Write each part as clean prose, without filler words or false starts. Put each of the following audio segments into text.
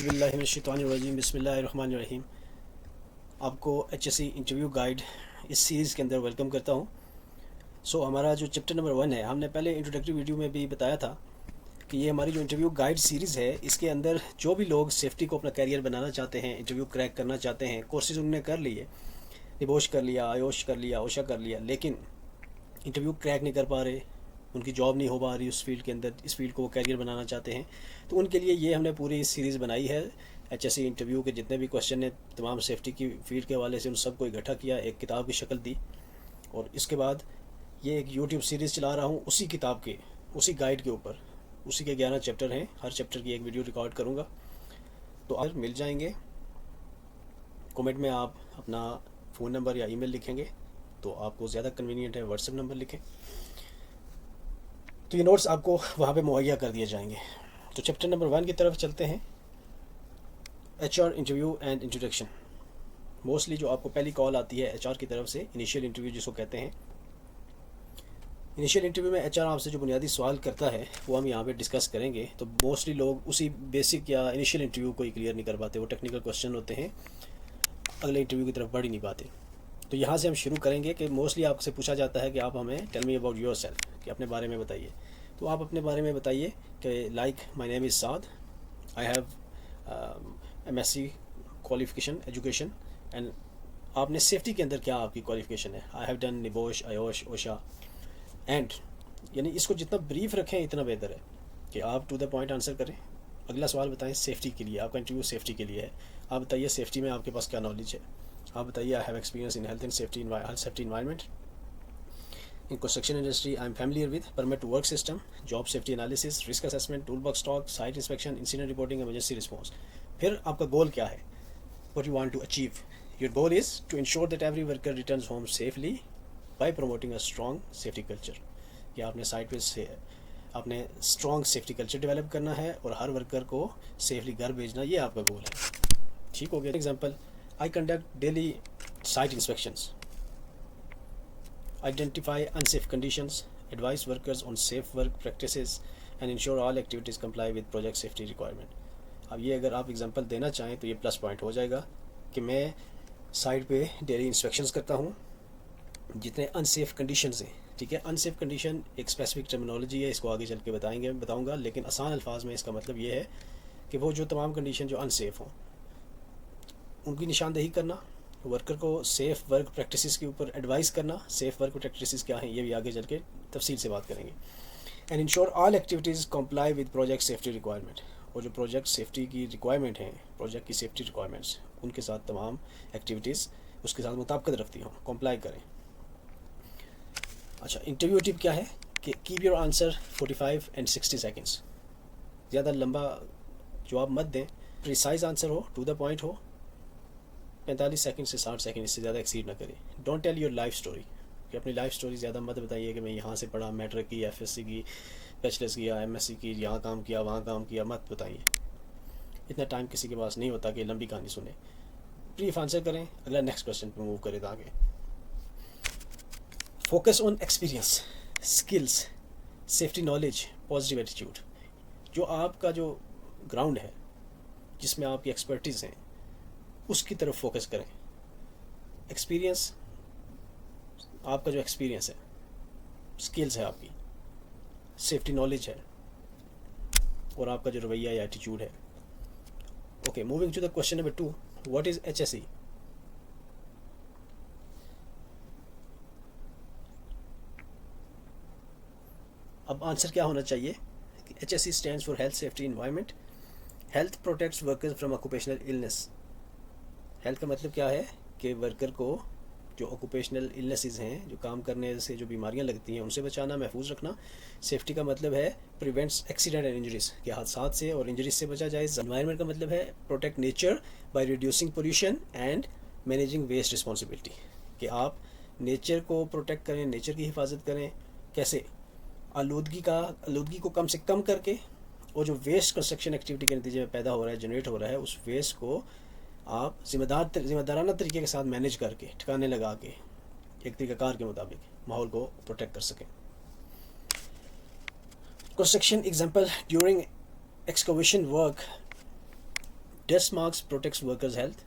औज़ुबिल्लाहिमिनश्शैतानिर्रजीम बिस्मिल्लाहिर्रहमानिर्रहीम। आपको HSC interview guide इस सीरीज़ के अंदर वेलकम करता हूँ। हमारा जो चैप्टर नंबर 1 है, हमने पहले इंट्रोडक्टरी वीडियो में भी बताया था कि ये हमारी जो इंटरव्यू गाइड सीरीज़ है, इसके अंदर जो भी लोग सेफ्टी को अपना कैरियर बनाना चाहते हैं, इंटरव्यू क्रैक करना चाहते हैं, कोर्सेज उन्होंने कर लिए, निबोश कर लिया, आयोश कर लिया, ओशा कर लिया, लेकिन इंटरव्यू क्रैक नहीं कर पा रहे, उनकी जॉब नहीं हो पा रही उस फील्ड के अंदर, इस फील्ड को वो कैरियर बनाना चाहते हैं, तो उनके लिए ये हमने पूरी सीरीज़ बनाई है। HSC इंटरव्यू के जितने भी क्वेश्चन हैं, तमाम सेफ्टी की फील्ड के हवाले से उन सबको इकट्ठा किया, एक किताब की शक्ल दी, और इसके बाद ये एक यूट्यूब सीरीज़ चला रहा हूँ उसी किताब के, उसी गाइड के ऊपर। उसी के 11 चैप्टर हैं, हर चैप्टर की एक वीडियो रिकॉर्ड करूँगा, तो आप मिल जाएंगे। कमेंट में आप अपना फ़ोन नंबर या ईमेल लिखेंगे तो आपको ज़्यादा कन्वीनियंट है, व्हाट्सएप नंबर लिखें, तो ये नोट्स आपको वहाँ पे मुहैया कर दिए जाएंगे। तो चैप्टर नंबर 1 की तरफ चलते हैं, HR interview and introduction. Mostly जो आपको पहली कॉल आती है HR की तरफ से, इनिशियल इंटरव्यू जिसको कहते हैं। इनिशियल इंटरव्यू में HR आपसे जो बुनियादी सवाल करता है वो हम यहाँ पे डिस्कस करेंगे। तो मोस्टली लोग उसी बेसिक या इनिशियल इंटरव्यू को ही क्लियर नहीं कर पाते, वो टेक्निकल क्वेश्चन होते हैं, अगले इंटरव्यू की तरफ बढ़ ही नहीं पाते। तो यहाँ से हम शुरू करेंगे कि मोस्टली आपसे पूछा जाता है कि आप हमें tell me about yourself, कि अपने बारे में बताइए। तो आप अपने बारे में बताइए कि like my name is Saad, I have MSc qualification education, and आपने सेफ्टी के अंदर क्या आपकी क्वालिफिकेशन है। I have done NEBOSH, IOSH, OSHA and, यानी इसको जितना ब्रीफ रखें इतना बेहतर है कि आप टू द पॉइंट आंसर करें। अगला सवाल बताएं सेफ्टी के लिए, आपका इंटरव्यू सेफ्टी के लिए है, आप बताइए सेफ्टी में आपके पास क्या नॉलेज है। आप बताइए I have experience in health and safety environment in construction industry, I am familiar with permit to work system, job safety analysis, risk assessment, tool box talk, site inspection, incident reporting, emergency response. फिर आपका goal क्या है, what you want to achieve. Your goal is to ensure that every worker returns home safely by promoting a strong safety culture, कि आपने site पे से आपने strong safety culture develop करना है और हर वर्कर को सेफली घर भेजना, ये आपका गोल है। ठीक हो गया। Example, I conduct daily site inspections, identify unsafe conditions, advise workers on safe work practices and ensure all activities comply with project safety requirement। अब ये अगर आप एग्जांपल देना चाहें तो ये प्लस पॉइंट हो जाएगा कि मैं साइट पे डेली इंस्पेक्शंस करता हूँ, जितने अनसेफ कंडीशंस हैं, ठीक है। अनसेफ कंडीशन एक स्पेसिफिक टर्मिनोलॉजी है, इसको आगे चल के बताऊँगा, लेकिन आसान अल्फाज में इसका मतलब ये है कि वो जो तमाम कंडीशन जो अनसेफ हों उनकी निशानदेही करना, वर्कर को सेफ़ वर्क प्रैक्टिसेस के ऊपर एडवाइस करना। सेफ़ वर्क प्रैक्टिसेस क्या हैं ये भी आगे चल के तफसील से बात करेंगे। And ensure all activities comply with project safety requirement, और जो प्रोजेक्ट सेफ्टी की रिक्वायरमेंट हैं, प्रोजेक्ट की सेफ्टी रिक्वायरमेंट्स, उनके साथ तमाम एक्टिविटीज़ उसके साथ मुताबिकत रखती हों, कंप्लाई करें। अच्छा, इंटरव्यू टिप क्या है कि keep your answer 45 and 60 seconds, ज़्यादा लंबा जवाब मत दें, प्रिसाइज आंसर हो, टू द पॉइंट हो, 45 सेकंड से 60 सेकंड, इससे ज़्यादा एक्सीड ना करें। Don't tell your life story, कि अपनी लाइफ स्टोरी ज़्यादा मत बताइए कि मैं यहाँ से पढ़ा, मैट्रिक की, FSC की, बैचलर्स किया, MSc की, यहाँ काम किया, वहाँ काम किया, मत बताइए। इतना टाइम किसी के पास नहीं होता कि लंबी कहानी सुने। ब्रीफ आंसर करें, अगला नेक्स्ट क्वेश्चन पर मूव करें। आगे focus on experience, skills, safety knowledge, positive attitude. जो आपका जो ग्राउंड है, जिसमें आपकी एक्सपर्टीज़ हैं, उसकी तरफ फोकस करें। एक्सपीरियंस, आपका जो एक्सपीरियंस है, स्किल्स है आपकी, सेफ्टी नॉलेज है, और आपका जो रवैया या एटीट्यूड है। Okay, moving to the question number 2, what is HSC। अब आंसर क्या होना चाहिए कि HSC stands for health safety environment. Health protects workers from occupational illness. Health का मतलब क्या है कि वर्कर को जो ऑक्यूपेशनल इलनेसेस हैं, जो काम करने से जो बीमारियां लगती हैं, उनसे बचाना, महफूज रखना। सेफ्टी का मतलब है प्रिवेंट्स एक्सीडेंट एंड इंजरीज, के हादसात से और इंजरीज से बचा जाए। एनवायरनमेंट का मतलब है protect nature by reducing pollution and managing waste responsibility, कि आप नेचर को प्रोटेक्ट करें, नेचर की हिफाजत करें। कैसे? आलूदगी को कम से कम करके, और जो वेस्ट कंस्ट्रक्शन एक्टिविटी के नतीजे में पैदा हो रहा है, जनरेट हो रहा है, उस वेस्ट को आप जिम्मेदाराना तरीके के साथ मैनेज करके, ठिकाने लगा के, एक तरीक़ाकार के मुताबिक माहौल को प्रोटेक्ट कर सकें। Construction example, during excavation work dust marks protects workers health,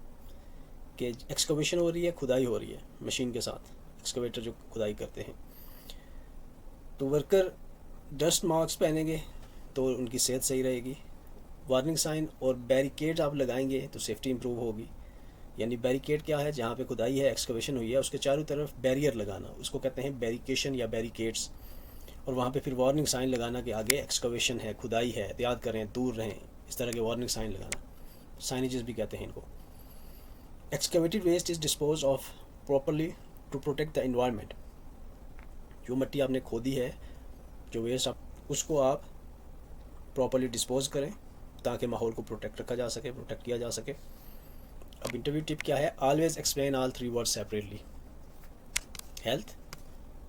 कि एक्सकवेशन हो रही है, खुदाई हो रही है मशीन के साथ, एक्सकवेटर जो खुदाई करते हैं, तो वर्कर डस्ट मार्क्स पहनेंगे तो उनकी सेहत सही रहेगी। वार्निंग साइन और बैरिकेड आप लगाएंगे तो सेफ्टी इंप्रूव होगी। यानी बैरिकेड क्या है, जहाँ पे खुदाई है, एक्सकवेशन हुई है, उसके चारों तरफ बैरियर लगाना, उसको कहते हैं बैरिकेशन या बैरिकेड्स। और वहाँ पे फिर वार्निंग साइन लगाना कि आगे एक्सकवेशन है, खुदाई है, एहतियात करें, दूर रहें, इस तरह के वार्निंग साइन लगाना, साइनेजेस भी कहते हैं इनको। Excavated waste is dispose of properly to protect the environment. जो मिट्टी आपने खोदी है, जो वेस्ट आप, उसको आप प्रॉपरली डिस्पोज करें ताकि माहौल को प्रोटेक्ट रखा जा सके, प्रोटेक्ट किया जा सके। अब इंटरव्यू टिप क्या है, always explain all 3 words separately, health,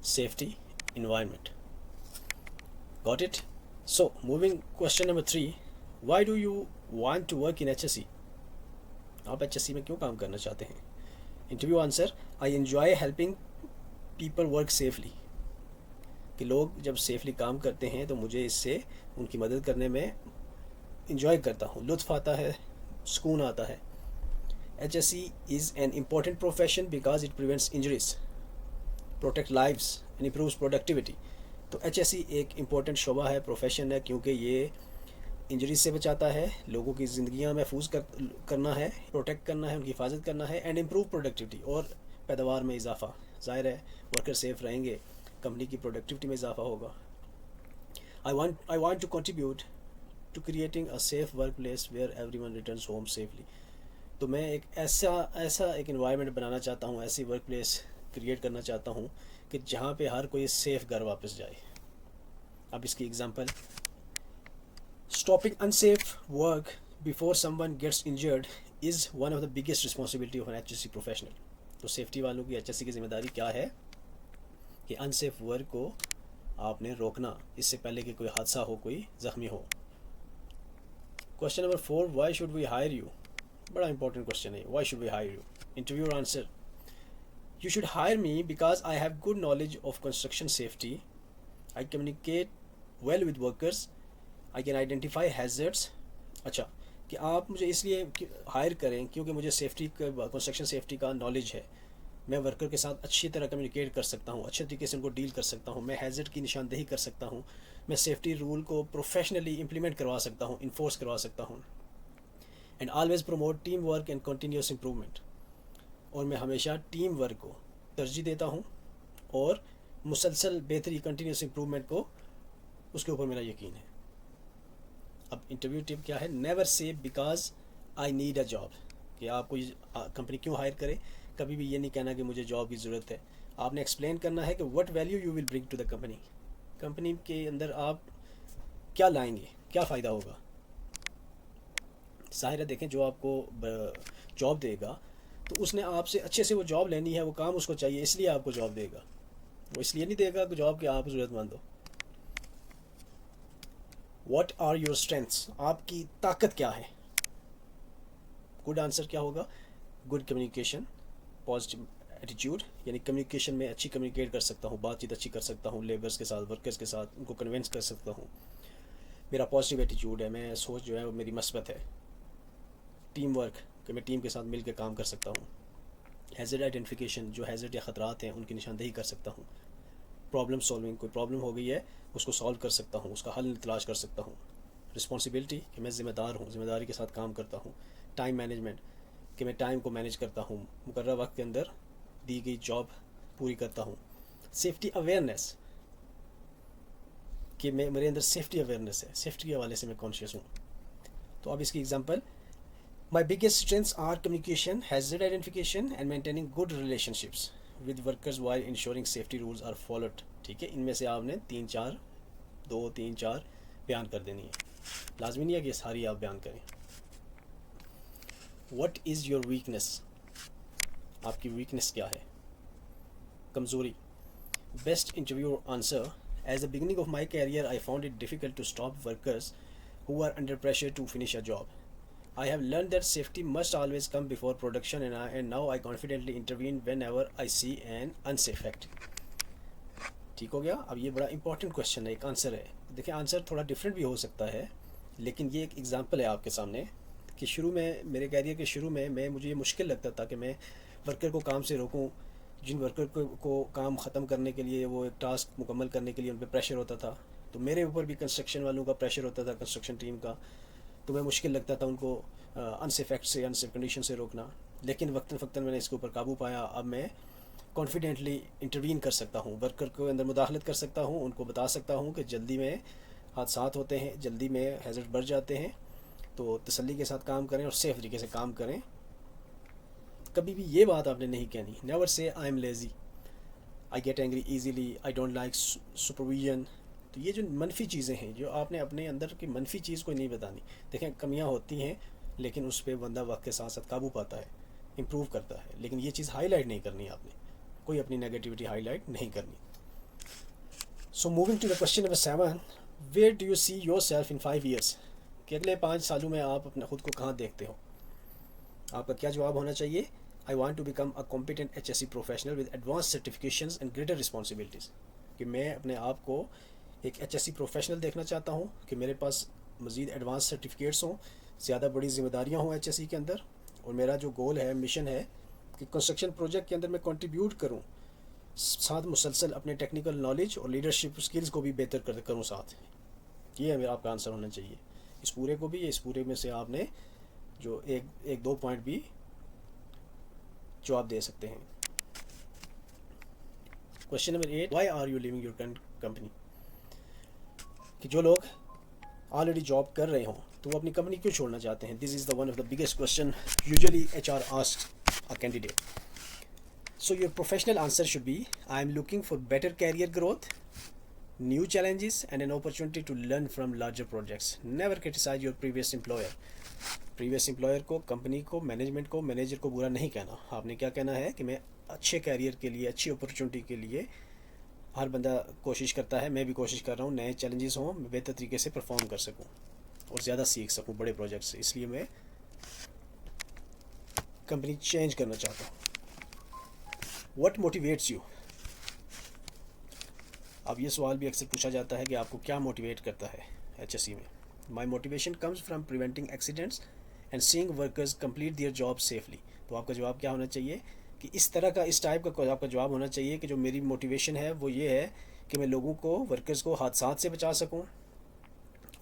safety, environment. Got it? So moving question number 3, why do you want to work in HSE? आप HSE में क्यों काम करना चाहते हैं? Interview answer, I enjoy helping people work safely, कि लोग जब सेफली काम करते हैं तो मुझे इससे उनकी मदद करने में इंजॉय करता हूँ, लुत्फ़ आता है, सुकून आता है। HSE is an important profession because it prevents injuries, protect lives and improves productivity। तो HSE एक इम्पोर्टेंट शोबा है, प्रोफेशन है, क्योंकि ये इंजरीज से बचाता है, लोगों की ज़िंदगियाँ महफूज करना है, प्रोटेक्ट करना है, उनकी हिफाजत करना है, एंड इम्प्रूव प्रोडक्टिविटी, और पैदावार में इजाफा। ज़ाहिर है वर्कर सेफ रहेंगे, कंपनी की प्रोडक्टिविटी में इजाफा होगा। I want to contribute to creating a safe workplace where everyone returns home safely. तो मैं एक ऐसा एक इन्वायरमेंट बनाना चाहता हूँ, ऐसी वर्क प्लेस क्रिएट करना चाहता हूँ कि जहाँ पे हर कोई सेफ घर वापस जाए। अब इसकी example, stopping unsafe work before someone gets injured is one of the biggest responsibility of an HSE professional. तो सेफ्टी वालों की, HSE की जिम्मेदारी क्या है कि अनसेफ वर्क को आपने रोकना, इससे पहले कि कोई हादसा हो, कोई ज़ख्मी हो। Question number 4, why should we hire you? बड़ा इंपॉर्टेंट क्वेश्चन है, why should we hire you? Interviewer answer, you should hire me because I have good knowledge of construction safety, I communicate well with workers, I can identify hazards. अच्छा, कि आप मुझे इसलिए higher करें क्योंकि मुझे safety का, कंस्ट्रक्शन सेफ्टी का नॉलेज है, मैं वर्कर के साथ अच्छी तरह कम्युनिकेट कर सकता हूँ, अच्छे तरीके से उनको डील कर सकता हूँ, मैं हैजर्ड की निशानदेही कर सकता हूँ, मैं सेफ्टी रूल को प्रोफेशनली इम्प्लीमेंट करवा सकता हूँ, इन्फोर्स करवा सकता हूँ, and always promote team work and continuous improvement. और मैं हमेशा टीम वर्क को तरजीह देता हूँ और मुसलसल बेहतरी, कंटिन्यूस इम्प्रूवमेंट को, उसके ऊपर मेरा यकीन है। अब इंटरव्यू टिप क्या है, never say because I need a job, कि आपको कंपनी क्यों हायर करे, कभी भी ये नहीं कहना कि मुझे जॉब की ज़रूरत है। आपने एक्सप्लेन करना है कि what value you will bring to the company, company के अंदर आप क्या लाएंगे, क्या फ़ायदा होगा। ज़ाहिर है, देखें, जो आपको जॉब देगा तो उसने आपसे अच्छे से वो जॉब लेनी है, वो काम उसको चाहिए, इसलिए आपको जॉब देगा, वो इसलिए नहीं देगा कि जॉब के आप ज़रूरतमंद हो। व्हाट आर योर स्ट्रेंथ्स, आपकी ताकत क्या है? गुड आंसर क्या होगा, गुड कम्युनिकेशन, पॉजिटिव एटीट्यूड, यानी कम्युनिकेशन में अच्छी कम्युनिकेट कर सकता हूँ, बातचीत अच्छी कर सकता हूँ, लेबर्स के साथ, वर्कर्स के साथ, उनको कन्विंस कर सकता हूँ। मेरा पॉजिटिव एटीट्यूड है, मैं सोच जो है वो मेरी मस्बत है। टीम वर्क, कि मैं टीम के साथ मिल के काम कर सकता हूँ। हैज़र्ड आइडेंटिफिकेशन, जो हैज़र्ड या ख़तरात हैं उनकी निशानदेही कर सकता हूँ। प्रॉब्लम सॉल्विंग, कोई प्रॉब्लम हो गई है उसको सॉल्व कर सकता हूँ, उसका हल तलाश कर सकता हूँ। रिस्पॉन्सिबिलिटी, कि मैं ज़िम्मेदार हूँ, ज़िम्मेदारी के साथ काम करता हूँ। टाइम मैनेजमेंट, कि मैं टाइम को मैनेज करता हूँ, मुकर्रर वक्त के अंदर दी गई जॉब पूरी करता हूँ। सेफ्टी अवेयरनेस, कि मैं, मेरे अंदर सेफ्टी अवेयरनेस है, सेफ्टी के हवाले से मैं कॉन्शियस हूँ। तो अब इसकी example, my biggest strengths are communication, hazard identification and maintaining good relationships with workers while ensuring safety rules are followed. ठीक है, इनमें से आपने 2-3-4 बयान कर देनी है, लाजमी नहीं है कि सारी आप बयान करें। व्हाट इज़ योर वीकनेस, आपकी वीकनेस क्या है, कमज़ोरी। Best interview answer, as the beginning of my career I found it difficult to stop workers who are under pressure to finish a job. I have learned that safety must always come before production, and now I confidently intervene whenever I see an unsafe act. ठीक हो गया। अब ये बड़ा important question है, एक answer है। देखिए, आंसर थोड़ा डिफरेंट भी हो सकता है, लेकिन ये एक एग्जांपल है आपके सामने कि शुरू में, मेरे कैरियर के शुरू में मुझे ये मुश्किल लगता था कि मैं वर्कर को काम से रोकूं। जिन वर्कर को काम ख़त्म करने के लिए, वो एक टास्क मुकम्मल करने के लिए उन पर प्रेशर होता था, तो मेरे ऊपर भी कंस्ट्रक्शन वालों का प्रेशर होता था, कंस्ट्रक्शन टीम का। तो मैं मुश्किल लगता था उनको अनसेफ एक्ट से, अनसेफ कंडीशन से रोकना। लेकिन वक्तन फ़क्तन मैंने इसके ऊपर काबू पाया। अब मैं कॉन्फिडेंटली इंटरवीन कर सकता हूँ, वर्कर के अंदर मुदाखलत कर सकता हूँ, उनको बता सकता हूँ कि जल्दी में हादसात होते हैं, जल्दी में हैज़र्ड बढ़ जाते हैं, तो तसल्ली के साथ काम करें और सेफ तरीके से काम करें। कभी भी ये बात आपने नहीं कहनी, never say I am lazy, I get angry easily, I don't like supervision. तो ये जो मनफी चीज़ें हैं, जो आपने अपने अंदर की मनफी चीज़ को नहीं बतानी। देखें, कमियां होती हैं, लेकिन उस पर बंदा वक्त के साथ साथ काबू पाता है, इम्प्रूव करता है, लेकिन ये चीज़ हाईलाइट नहीं करनी आपने, कोई अपनी नेगेटिविटी हाईलाइट नहीं करनी। So moving to the question number 7, where do you see yourself in 5 years, कि अगले 5 सालों में आप अपने खुद को कहाँ देखते हो। आपका क्या जवाब होना चाहिए? I want to become a competent HSE professional with advance certifications and greater responsibilities, कि मैं अपने आप को एक HSE प्रोफेशनल देखना चाहता हूँ, कि मेरे पास मज़ीद एडवांस सर्टिफिकेट्स हों, ज़्यादा बड़ी जिम्मेदारियाँ हों HSE के अंदर, और मेरा जो गोल है, मिशन है, कि कंस्ट्रक्शन प्रोजेक्ट के अंदर मैं कंट्रीब्यूट करूँ, साथ मुसलसल अपने टेक्निकल नॉलेज और लीडरशिप स्किल्स को भी बेहतर करूँ साथ। ये है मेरा आपका आंसर होना चाहिए इस पूरे को भी। इस पूरे में से आपने जो एक दो पॉइंट भी जो आप दे सकते हैं। Question number 8, why are you leaving your current company, कि जो लोग ऑलरेडी जॉब कर रहे हों तो वो अपनी कंपनी क्यों छोड़ना चाहते हैं। This is the one of the biggest question usually HR asks a candidate. So your professional answer should be, I am looking for better career growth, new challenges and an opportunity to learn from larger projects. Never criticize your previous employer. Previous employer को, company को, management को, manager को बुरा नहीं कहना। आपने क्या कहना है कि मैं अच्छे कैरियर के लिए, अच्छी अपॉर्चुनिटी के लिए, हर बंदा कोशिश करता है, मैं भी कोशिश कर रहा हूँ, नए चैलेंजेस हों, मैं बेहतर तरीके से परफॉर्म कर सकूँ और ज़्यादा सीख सकूँ बड़े प्रोजेक्ट से, इसलिए मैं कंपनी चेंज करना चाहता हूँ। What motivates you? अब ये सवाल भी अक्सर पूछा जाता है कि आपको क्या मोटिवेट करता है HSE में। My motivation comes from preventing accidents and seeing workers complete their job safely. तो आपका जवाब क्या होना चाहिए कि इस तरह का, इस टाइप का आपका जवाब होना चाहिए कि जो मेरी मोटिवेशन है वो ये है कि मैं लोगों को, वर्कर्स को हादसात से बचा सकूं,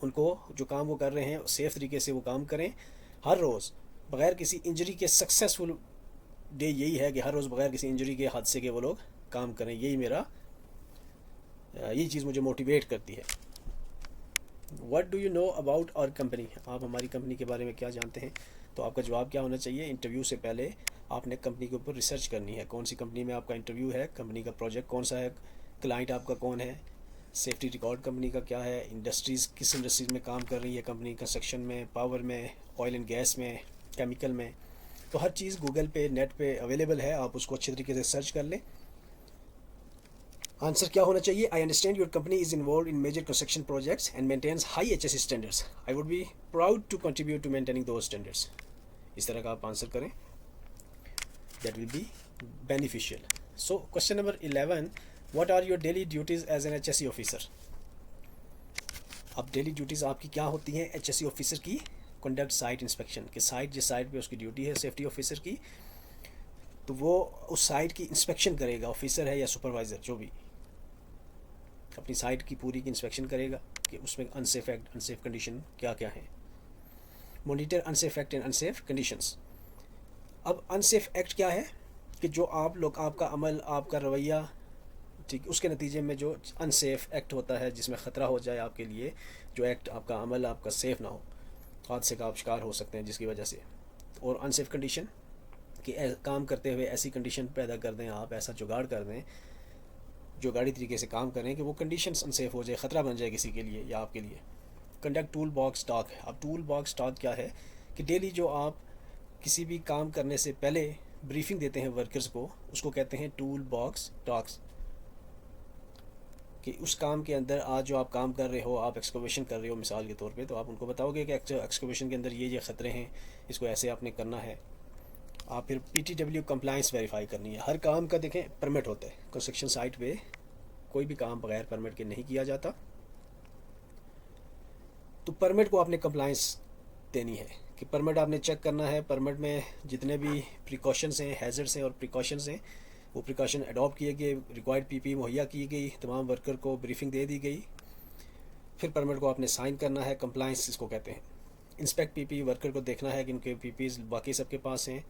उनको जो काम वो कर रहे हैं सेफ़ तरीके से वो काम करें, हर रोज़ बग़ैर किसी इंजरी के। सक्सेसफुल डे यही है कि हर रोज़ बगैर किसी इंजरी के, हादसे के वो लोग काम करें। यही चीज़ मुझे मोटिवेट करती है। What do you know about our company, आप हमारी कंपनी के बारे में क्या जानते हैं। तो आपका जवाब क्या होना चाहिए? इंटरव्यू से पहले आपने कंपनी के ऊपर रिसर्च करनी है, कौन सी कंपनी में आपका इंटरव्यू है, कंपनी का प्रोजेक्ट कौन सा है, क्लाइंट आपका कौन है, सेफ्टी रिकॉर्ड कंपनी का क्या है, इंडस्ट्रीज़ किस इंडस्ट्रीज़ में काम कर रही है कंपनी, कंस्ट्रक्शन में, पावर में, ऑयल एंड गैस में, केमिकल में। तो हर चीज़ गूगल पे, नेट पे अवेलेबल है, आप उसको अच्छे तरीके से सर्च कर लें। आंसर क्या होना चाहिए? I understand your company is involve in major construction projects and maintains high HSE standards. I would be proud to contribute to maintaining those standards. इस तरह का आप आंसर करें, that will be beneficial. So question number 11, what are your daily duties as an HSE officer. अब daily duties आपकी क्या होती हैं HSE ऑफिसर की? कंडक्ट साइट इंस्पेक्शन, कि साइट, जिस साइट पे उसकी ड्यूटी है सेफ्टी ऑफिसर की, तो वो उस साइट की इंस्पेक्शन करेगा, ऑफिसर है या सुपरवाइज़र, जो भी अपनी साइट की पूरी की इंस्पेक्शन करेगा कि उसमें अनसेफ एक्ट, अनसेफ कंडीशन क्या क्या है। Monitor unsafe act and unsafe conditions. अब अनसेफ एक्ट क्या है कि जो आप लोग, आपका अमल, आपका रवैया, ठीक, उसके नतीजे में जो अनसेफ एक्ट होता है, जिसमें ख़तरा हो जाए आपके लिए, जो एक्ट, आपका अमल आपका सेफ़ ना हो, हादसे का आप शिकार हो सकते हैं जिसकी वजह से। और अनसेफ कंडीशन कि काम करते हुए ऐसी कंडीशन पैदा कर दें, आप ऐसा जुगाड़ कर दें, जो गाड़ी तरीके से काम करें कि वो कंडीशंस अनसेफ हो जाए, ख़तरा बन जाए किसी के लिए या आपके लिए। कंडक्ट टूल बॉक्स टॉक है। अब टूल बॉक्स टॉक क्या है कि डेली जो आप किसी भी काम करने से पहले ब्रीफिंग देते हैं वर्कर्स को, उसको कहते हैं टूल बॉक्स टॉक्स। कि उस काम के अंदर आज जो आप काम कर रहे हो, आप एक्सकवेशन कर रहे हो मिसाल के तौर पे, तो आप उनको बताओगे कि एक्सकवेशन के अंदर ये ख़तरे हैं, इसको ऐसे आपने करना है। आप फिर PTW कंप्लाइंस वेरीफाई करनी है। हर काम का देखें परमिट होता है, कंस्ट्रक्शन साइट पे कोई भी काम बगैर परमिट के नहीं किया जाता, तो परमिट को आपने कंप्लाइंस देनी है कि परमिट आपने चेक करना है, परमिट में जितने भी प्रिकॉशंस हैं, हैज़र्ड्स हैं और प्रिकॉशंस हैं, वो प्रिकॉशन अडॉप्ट किए गए, रिक्वायर्ड पीपी मुहैया की गई, तमाम वर्कर को ब्रीफिंग दे दी गई। फिर परमिट को आपने साइन करना है, कंप्लाइंस इसको कहते हैं। इंस्पेक्ट पीपी, वर्कर को देखना है कि उनके पीपीज़ बाकी सबके पास हैं,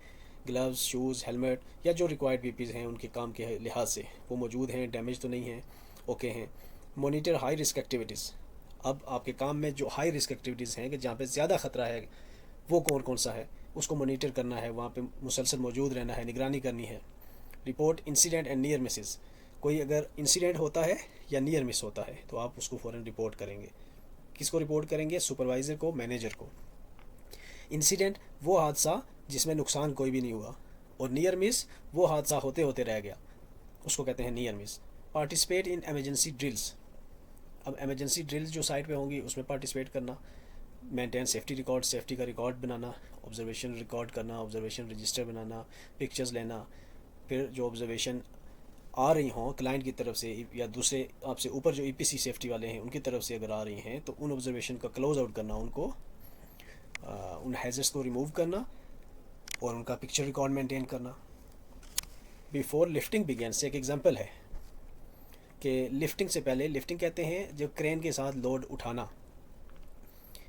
ग्लव्स, शूज़, हेलमेट या जो रिक्वायर्ड पीपीज़ हैं उनके काम के लिहाज से वो मौजूद हैं, डैमेज तो नहीं हैं, ओके हैं। मोनीटर हाई रिस्क एक्टिविटीज़, अब आपके काम में जो हाई रिस्क एक्टिविटीज़ हैं कि जहाँ पे ज़्यादा ख़तरा है वो कौन कौन सा है, उसको मोनीटर करना है, वहाँ पे मुसलसल मौजूद रहना है, निगरानी करनी है। Report incident and near Mrs, कोई अगर इंसिडेंट होता है या नियर मिस होता है तो आप उसको फ़ौरन रिपोर्ट करेंगे। किसको रिपोर्ट करेंगे? सुपरवाइज़र को, मैनेजर को। इंसिडेंट वो हादसा जिसमें नुकसान कोई भी नहीं हुआ, और नियर मिस वो हादसा होते होते रह गया, उसको कहते हैं near miss. Participate in emergency drills, अब एमरजेंसी ड्रिल्स जो साइट पे होंगी उसमें पार्टिसिपेट करना। मेंटेन सेफ्टी रिकॉर्ड, सेफ्टी का रिकॉर्ड बनाना, ऑब्जर्वेशन रिकॉर्ड करना, ऑब्जर्वेशन रजिस्टर बनाना, पिक्चर्स लेना। फिर जो ऑब्जर्वेशन आ रही हों क्लाइंट की तरफ से या दूसरे आपसे ऊपर जो ईपीसी सेफ्टी वाले हैं उनकी तरफ से अगर आ रही हैं तो उन ऑब्जर्वेशन का क्लोज आउट करना, उनको उन हैज़र्ड्स को रिमूव करना और उनका पिक्चर रिकॉर्ड मेंटेन करना। बिफोर लिफ्टिंग बिगेन से एक एग्जांपल है कि लिफ्टिंग से पहले, लिफ्टिंग कहते हैं जब क्रेन के साथ लोड उठाना,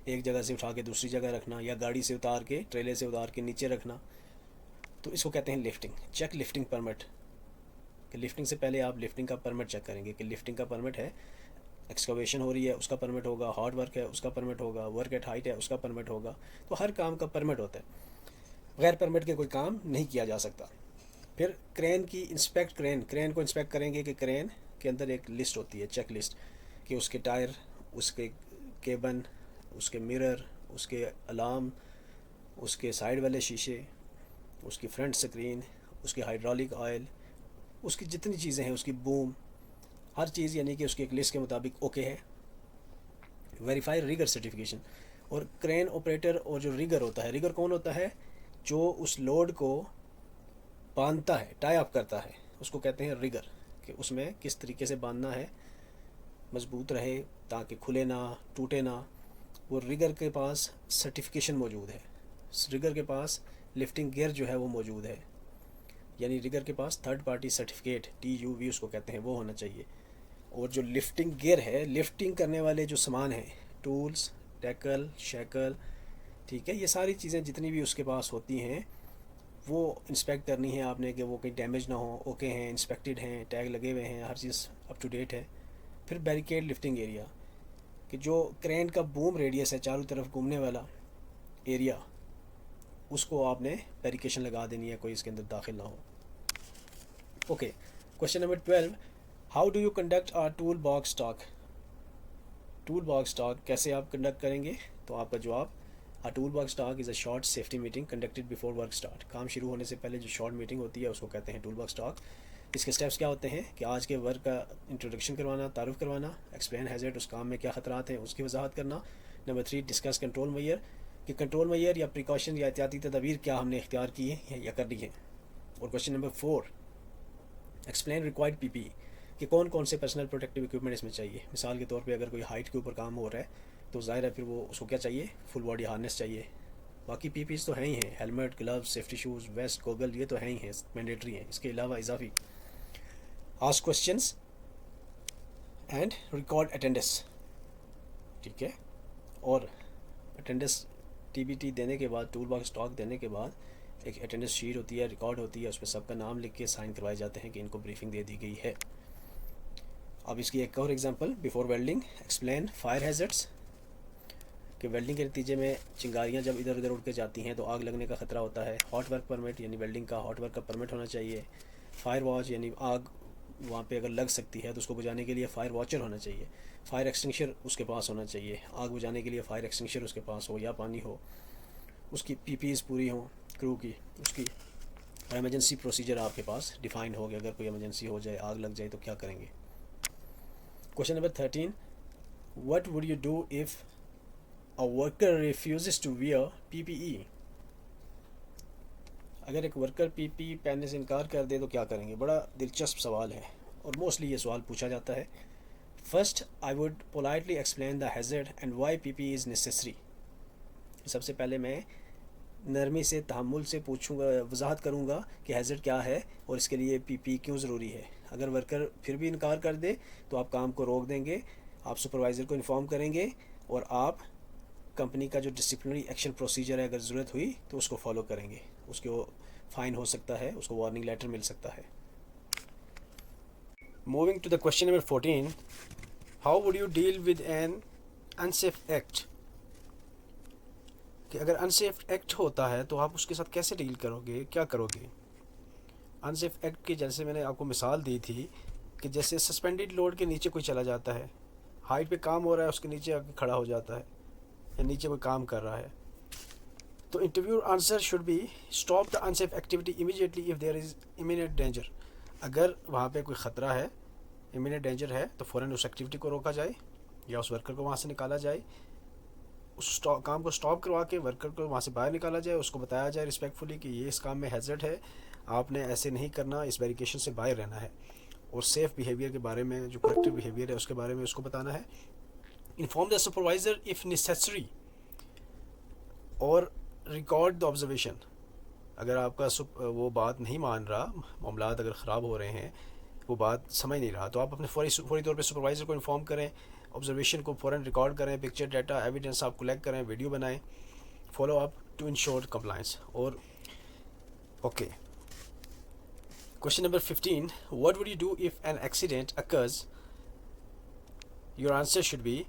एक जगह से उठा के दूसरी जगह रखना या गाड़ी से उतार के, ट्रेलर से उतार के नीचे रखना, तो इसको कहते हैं लिफ्टिंग। चेक लिफ्टिंग परमिट, कि लिफ्टिंग से पहले आप लिफ्टिंग का परमिट चेक करेंगे कि लिफ्टिंग का परमिट है, एक्सकवेशन हो रही है उसका परमिट होगा, हार्ड वर्क है उसका परमिट होगा, वर्क एट हाइट है उसका परमिट होगा। तो हर काम का परमिट होता है, बगैर परमिट के कोई काम नहीं किया जा सकता। फिर क्रेन की इंस्पेक्ट, क्रेन को इंस्पेक्ट करेंगे कि क्रेन के अंदर एक लिस्ट होती है, चेक लिस्ट, कि उसके टायर, उसके केबन, उसके मिरर, उसके अलार्म, उसके साइड वाले शीशे, उसकी फ्रंट स्क्रीन, उसकी हाइड्रोलिक ऑयल, उसकी जितनी चीज़ें हैं, उसकी बूम, हर चीज़ यानी कि उसकी एक लिस्ट के मुताबिक ओके है। वेरीफाई रिगर सर्टिफिकेशन, और क्रेन ऑपरेटर और जो रिगर होता है, रिगर कौन होता है? जो उस लोड को बांधता है, टाई अप करता है, उसको कहते हैं रिगर, कि उसमें किस तरीके से बांधना है, मजबूत रहे ताकि खुले ना, टूटे ना। वो रिगर के पास सर्टिफिकेशन मौजूद है, रिगर के पास लिफ्टिंग गियर जो है वो मौजूद है, यानी रिगर के पास थर्ड पार्टी सर्टिफिकेट, TUV उसको कहते हैं, वो होना चाहिए। और जो लिफ्टिंग गियर है, लिफ्टिंग करने वाले जो सामान हैं, टूल्स, टैकल, शैकल, ठीक है, ये सारी चीज़ें जितनी भी उसके पास होती हैं वो इंस्पेक्ट करनी है आपने कि वो कहीं डैमेज ना हो, ओके हैं, इंस्पेक्टेड हैं, टैग लगे हुए हैं, हर चीज़ अप टू डेट है। फिर बैरिकेड लिफ्टिंग एरिया, कि जो क्रेन का बूम रेडियस है, चारों तरफ घूमने वाला एरिया, उसको आपने बैरिकेशन लगा देनी है, कोई इसके अंदर दाखिल ना हो। Okay, question number 12, how do you conduct our tool box talk. Tool box talk कैसे आप कंडक्ट करेंगे? तो आपका जवाब, a tool box talk is a short safety meeting conducted before work start. काम शुरू होने से पहले जो शॉर्ट मीटिंग होती है उसको कहते हैं टूल बॉक्स टॉक। इसके स्टेप्स क्या होते हैं कि आज के वर्क का इंट्रोडक्शन करवाना, तारुफ करवाना, एक्सप्लेन हैज़र्ड, उस काम में क्या ख़तरात हैं उसकी वजाहत करना। नंबर 3, डिस्कस कंट्रोल मेजर, कि कंट्रोल मेजर या प्रिकॉशन या एहतियाती तदाबीर क्या हमने इख्तियार की है या करनी है। और question number 4, explain required PPE, कि कौन कौन से पर्सनल प्रोटेक्टिव इक्विपमेंट इसमें चाहिए। मिसाल के तौर पे अगर कोई हाइट के ऊपर काम हो रहा है तो ज़ाहिर है फिर वो उसको क्या चाहिए, फुल बॉडी हार्नेस चाहिए। बाकी PPEs तो हैं ही हैं, helmet, gloves, safety shoes, vest, goggle, ये तो हैं ही हैं, मैंडेटरी हैं। इसके अलावा इजाफी ask questions and record attendance, ठीक है। और अटेंडेंस TBT देने के बाद, टूल बॉक्स टॉक देने के बाद एक अटेंडेंस शीट होती है, रिकॉर्ड होती है, उस पर सबका नाम लिख के साइन करवाए जाते हैं कि इनको ब्रीफिंग दे दी गई है। अब इसकी एक और example, before welding explain fire hazards, कि वेल्डिंग के नतीजे में चिंगारियां जब इधर उधर उड़ के जाती हैं तो आग लगने का ख़तरा होता है। हॉट वर्क परमिट, यानी वेल्डिंग का हॉट वर्क का परमिट होना चाहिए। फायर वॉच, यानी आग वहाँ पे अगर लग सकती है तो उसको बुझाने के लिए फायर वॉचर होना चाहिए। फायर एक्सटिंग्विशर उसके पास होना चाहिए, आग बुझाने के लिए फायर एक्सटिंग्विशर उसके पास हो या पानी हो, उसकी PPEs पूरी हों क्रू की, उसकी एमरजेंसी प्रोसीजर आपके पास डिफाइन हो गया, अगर कोई एमरजेंसी हो जाए, आग लग जाए तो क्या करेंगे। Question number 13, what would you do if a worker refuses to wear PPE। अगर एक वर्कर PPE पहनने से इनकार कर दे तो क्या करेंगे। बड़ा दिलचस्प सवाल है और मोस्टली ये सवाल पूछा जाता है। First, I would politely explain the hazard and why PPE is necessary. सबसे पहले मैं नरमी से, तहम्मुल से पूछूंगा, वजाहत करूंगा कि हैज़र्ड क्या है और इसके लिए पीपी क्यों ज़रूरी है। अगर वर्कर फिर भी इनकार कर दे तो आप काम को रोक देंगे, आप सुपरवाइज़र को इन्फॉर्म करेंगे और आप कंपनी का जो डिसिप्लिनरी एक्शन प्रोसीजर है, अगर ज़रूरत हुई तो उसको फॉलो करेंगे। उसको फ़ाइन हो सकता है, उसको वार्निंग लेटर मिल सकता है। Moving to the question number 14, how would you deal with an unsafe act. कि अगर अनसेफ एक्ट होता है तो आप उसके साथ कैसे डील करोगे, क्या करोगे। अनसेफ एक्ट की जैसे मैंने आपको मिसाल दी थी कि जैसे सस्पेंडेड लोड के नीचे कोई चला जाता है, हाइट पे काम हो रहा है, उसके नीचे आके खड़ा हो जाता है या नीचे कोई काम कर रहा है, तो interview answer should be stop the unsafe activity immediately if there is immediate danger. अगर वहाँ पे कोई ख़तरा है, इमीडिएट डेंजर है, तो फ़ौरन उस एक्टिविटी को रोका जाए या उस वर्कर को वहाँ से निकाला जाए। उस काम को स्टॉप करवा के वर्कर को वहाँ से बाहर निकाला जाए, उसको बताया जाए रिस्पेक्टफुली कि ये इस काम में हैज़र्ड है, आपने ऐसे नहीं करना, इस बैरिकेशन से बाहर रहना है। और सेफ़ बिहेवियर के बारे में, जो करेक्टिव बिहेवियर है उसके बारे में उसको बताना है। Inform the supervisor if necessary और रिकॉर्ड द ऑब्जर्वेशन। अगर आपका वो बात नहीं मान रहा, मामलात अगर ख़राब हो रहे हैं, वो बात समझ नहीं रहा, तो आप अपने फौरी तौर पे सुपरवाइज़र को इन्फॉर्म करें, ऑब्जर्वेशन को फ़ौरन रिकॉर्ड करें, पिक्चर डाटा एविडेंस आप कलेक्ट करें, वीडियो बनाएं, follow up to ensure compliance. और okay, question number 15, what would you do if an accident occurs. Your answer should be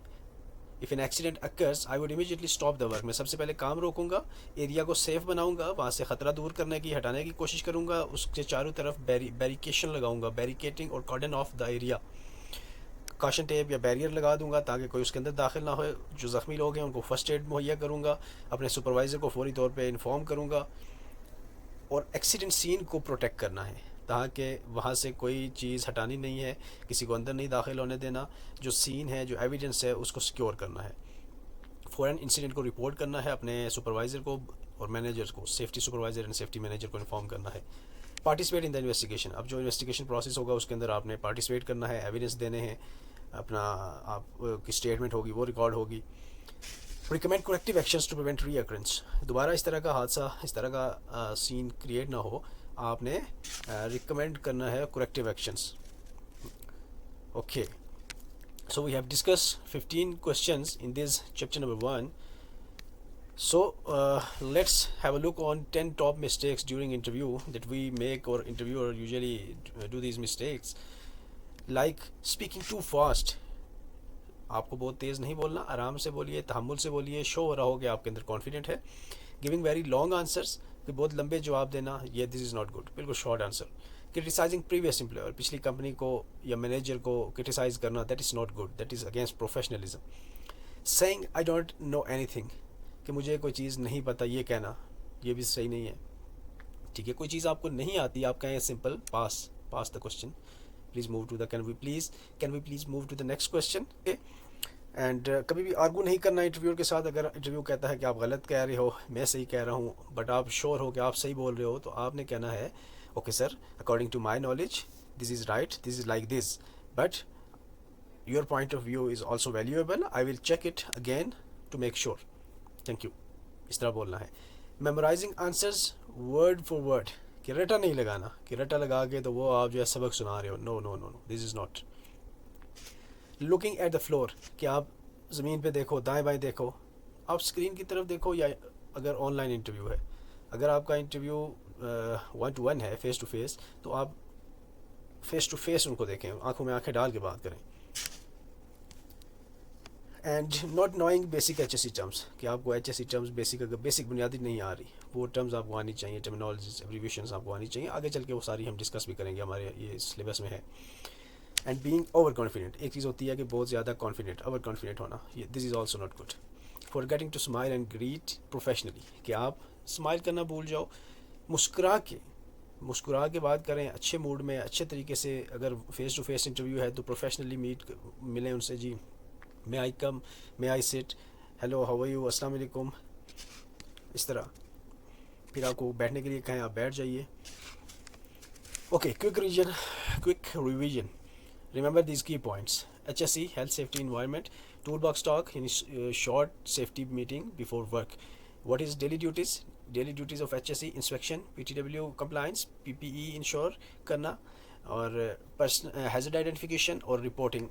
if an accident occurs I would immediately stop the work. मैं सबसे पहले काम रोकूंगा, area को safe बनाऊंगा, वहाँ से ख़तरा दूर करने की, हटाने की कोशिश करूंगा, उसके चारों तरफ बैरिकेशन लगाऊंगा, बैरिकेटिंग और cordon off the area, caution tape या बैरियर लगा दूंगा ताकि कोई उसके अंदर दाखिल ना हो। जो ज़ख्मी लोग हैं उनको फ़र्स्ट एड मुहैया करूंगा, अपने सुपरवाइज़र को फौरी तौर पे इन्फॉर्म करूंगा। और एक्सीडेंट सीन को प्रोटेक्ट करना है ताकि वहाँ से कोई चीज़ हटानी नहीं है, किसी को अंदर नहीं दाखिल होने देना, जो सीन है, जो एविडेंस है, उसको सिक्योर करना है। फ़ौरन इंसिडेंट को रिपोर्ट करना है अपने सुपरवाइज़र को और मैनेजर को, safety supervisor and safety manager को इन्फॉर्म करना है। Participate in the investigation. अब जो इन्वेस्टिगेशन प्रोसेस होगा उसके अंदर आपने पार्टिसिपेट करना है, एविडेंस देने हैं, अपना आप की स्टेटमेंट होगी वो रिकॉर्ड होगी। Recommend corrective actions to prevent recurrence. दोबारा इस तरह का हादसा, इस तरह का सीन क्रिएट ना हो, आपने रिकमेंड करना है corrective actions. Okay, so we have discussed 15 questions in this chapter number 1. So let's have a look on 10 top mistakes during interview that we make, or interviewer usually do these mistakes, like speaking too fast. आपको बहुत तेज़ नहीं बोलना, आराम से बोलिए, तहम्मुल से बोलिए, शो हो रहा हो कि आपके अंदर कॉन्फिडेंट है। गिविंग वेरी लॉन्ग आंसर्स, कि बहुत लंबे जवाब देना, ये दिस इज़ नॉट गुड, बिल्कुल short answer. Criticising previous employer, पिछली कंपनी को या मैनेजर को क्रिटिसाइज़ करना, that is not good, that is against professionalism. Saying I don't know anything, कि मुझे कोई चीज़ नहीं पता, ये कहना, ये भी सही नहीं है। ठीक है, कोई चीज़ आपको नहीं आती, आप कहें simple pass the question, please move to the can we please move to the next question. And कभी भी आर्गू नहीं करना इंटरव्यूअर के साथ। अगर इंटरव्यू कहता है कि आप गलत कह रहे हो, मैं सही कह रहा हूँ, बट आप श्योर हो कि आप सही बोल रहे हो, तो आपने कहना है okay sir, according to my knowledge this is right, this is like this, but your point of view is also valuable, I will check it again to make sure, thank you, इस तरह बोलना है। Memorising answers word for word, कि रटा नहीं लगाना, कि रटा लगा के तो वो आप जो है सबक सुना रहे हो, no no no no, this is not. Looking at the floor, कि आप ज़मीन पे देखो, दाएं बाएं देखो, आप स्क्रीन की तरफ देखो, या अगर ऑनलाइन इंटरव्यू है, अगर आपका इंटरव्यू 1 to 1 है, फेस टू फेस, तो आप फेस टू फेस उनको देखें, आंखों में आंखें डाल के बात करें। And not knowing basic HSE terms, कि आपको HSE टर्म्स बेसिक बुनियादी नहीं आ रही, वो टर्म्स आपको आनी चाहिए, टर्मिनोलॉजीज, एब्रीविएशंस आपको आनी चाहिए। आगे चल के वो सारी हम डिस्कस भी करेंगे, हमारे ये सिलेबस में है। एंड बीइंग ओवर कॉन्फिडेंट, एक चीज़ होती है कि बहुत ज़्यादा कॉन्फिडेंट, ओवर कॉन्फिडेंट होना, ये this is also not good. Forgetting to smile and greet professionally, कि आप स्माइल करना भूल जाओ, मुस्कुरा के बात करें, अच्छे मूड में, अच्छे तरीके से। अगर फेस टू फेस इंटरव्यू है तो प्रोफेशनली मिलें उनसे, जी may I come, may I sit, hello how are you, अस्सलाम वालेकुम, इस तरह। फिर आपको बैठने के लिए कहें, आप बैठ जाइए। Okay, quick revision, remember these key points: HSE, health safety environment; toolbox talk in short safety meeting before work; what is daily duties, daily duties of HSE, inspection, PTW compliance, PPE ensure करना, और person hazard identification और reporting.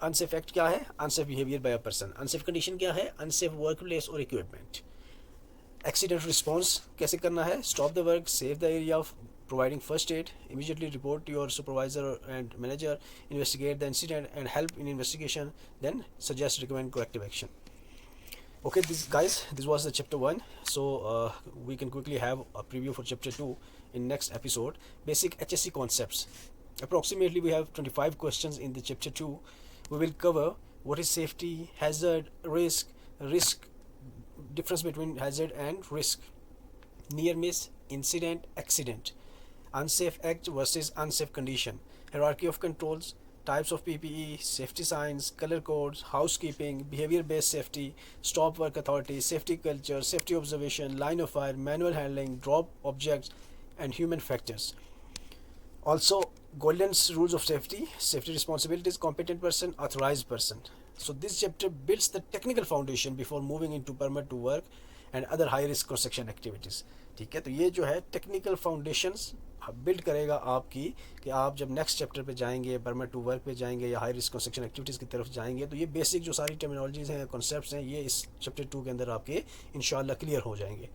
Unsafe act क्या है, unsafe behaviour by a person. Unsafe condition क्या है, unsafe workplace और equipment. Accident response कैसे करना है, stop the work, save the area, providing first aid, immediately report to your supervisor and manager, investigate the incident and help in investigation, then suggest recommend corrective action. Okay, this guys, this was the chapter 1. So we can quickly have a preview for chapter 2 in next episode. Basic HSE concepts. Approximately we have 25 questions in the chapter 2. We will cover what is safety, hazard, risk, difference between hazard and risk, near miss, incident, accident, unsafe act versus unsafe condition, hierarchy of controls, types of PPE, safety signs, color codes, housekeeping, behavior based safety, stop work authority, safety culture, safety observation, line of fire, manual handling, drop objects, and human factors. Also, golden rules of safety, safety responsibilities, competent person, authorized person. So this chapter builds the technical foundation before moving into permit to work and other high risk construction activities. ठीक है, तो ये जो है technical foundations build करेगा आपकी, कि आप जब नेक्स्ट चैप्टर पे जाएंगे, परमिट टू वर्क पे जाएंगे या हाई रिस्क कंस्ट्रक्शन एक्टिविटीज़ की तरफ जाएंगे, तो ये बेसिक जो सारी टर्मिनोलॉजीज़ हैं, कॉन्सेप्ट्स हैं, ये इस चैप्टर 2 के अंदर आपके इंशाल्लाह क्लियर हो जाएंगे.